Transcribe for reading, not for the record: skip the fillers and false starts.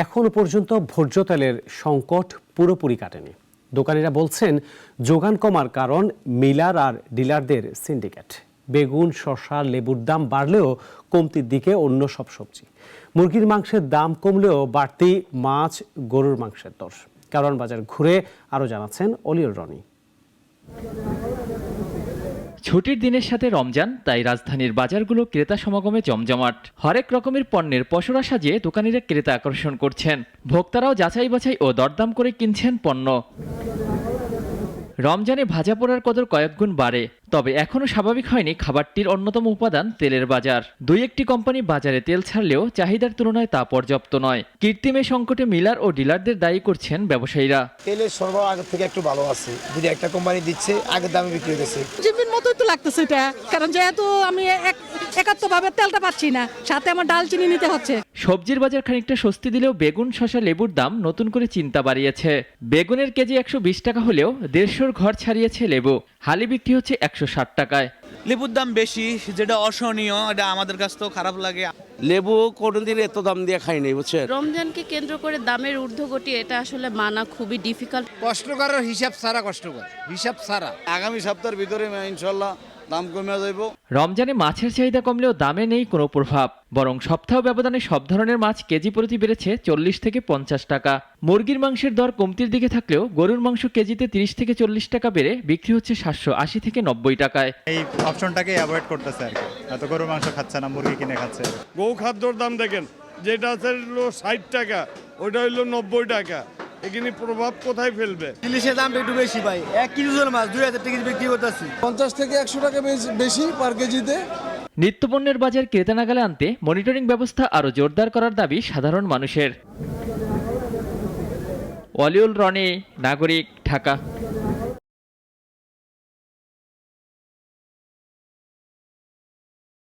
এখনো পর্যন্ত ভোজ্য তেলের সংকট পুরোপুরি কাটেনি। দোকানিরা বলছেন যোগান কমার কারণ মিলার আর ডিলারদের সিন্ডিকেট। বেগুন, শসা, লেবুর দাম বাড়লেও কমতির দিকে অন্য সব সবজি। মুরগির মাংসের দাম কমলেও বাড়তি মাছ, গরুর মাংসের দর। কারণ বাজার ঘুরে আরও জানাচ্ছেন অলিউর রনি। ছুটির দিনের সাথে রমজান, তাই রাজধানীর বাজারগুলো ক্রেতা সমাগমে জমজমাট। হরেক রকমের পণ্যের পসরা সাজিয়ে দোকানিরা ক্রেতা আকর্ষণ করছেন। ভোক্তারাও যাচাই বাছাই ও দরদাম করে কিনছেন পণ্য। রমজানে ভাজা পোড়ার কদর কয়েকগুণ বাড়ে, তবে এখনও স্বাভাবিক হয়নি খাবারটির অন্যতম উপাদান তেলের বাজার। দুই একটি কোম্পানি বাজারে তেল ছাড়লেও চাহিদার তুলনায় তা পর্যাপ্ত নয়। কৃত্রিম এই সংকটে মিলার ও ডিলারদের দায়ী করছেন ব্যবসায়ীরা। তেলের সরবরাহ আগের থেকে একটু ভালো আছে, যদি একটা কোম্পানি দিচ্ছে আগের দামে বিক্রি হতেছে। জিম্মির মতোই তো লাগতেছে এটা, কারণ যেহেতু আমি একাত্মভাবে তেলটা পাচ্ছি না, সাথে আমার ডাল চিনি নিতে হচ্ছে। সবজির বাজার খানিকটা স্বস্তি দিলেও বেগুন, শসা, লেবুর দাম নতুন করে চিন্তা বাড়িয়েছে। বেগুনের কেজি 120 টাকা হলেও 150-র ঘর ছাড়িয়েছে লেবু। হালি বিক্রি হচ্ছে 160 টাকায়। লেবুর দাম বেশি, যেটা অসহনীয়, এটা আমাদের কাছে তো খারাপ লাগে। লেবু কোনোদিন এত দাম দিয়ে খাই নাই, বুঝছেন। রমজানকে কেন্দ্র করে দামের ঊর্ধ্বগতি, এটা আসলে মানা খুবই ডিফিকাল্ট। কষ্টকরের হিসাব ছাড়া কষ্টকর, হিসাব ছাড়া। আগামী সপ্তাহের ভিতরে ইনশাল্লাহ দাম কমে যাইব। রমজানে মাছের চাহিদা কমলেও দামে নেই কোনো প্রভাব, বরং সপ্তাহ ব্যবধানে সব ধরনের মাছ কেজি প্রতি বেড়েছে 40 থেকে 50 টাকা। মুরগির মাংসের দর কমতির দিকে থাকলেও গরুর মাংস কেজিতে 30 থেকে 40 টাকা বেড়ে বিক্রি হচ্ছে 780 থেকে 90 টাকায়। এই অপশনটাকে অ্যাভয়েড করতেছে আর কি, এত গরুর মাংস খাচ্ছে না, মুরগি কিনে খাচ্ছে। গৌ খাদ্যর দাম দেখেন, যেটা আছে হলো 60 টাকা, ওইটা হইলো 90 টাকা। এখানে প্রভাব কোথায় ফেলবে? ইলিশের দামটা একটু বেশি ভাই, 1 কেজি মাছ 2000 টাকা বিক্রি করতেছি। 50 থেকে 100 টাকা বেশি পার কেজিতে। নিত্যপণ্যের বাজার ক্রেতা নাগালে আনতে মনিটরিং ব্যবস্থা আরও জোরদার করার দাবি সাধারণ মানুষের। অলিউল রনি, নাগরিক, ঢাকা।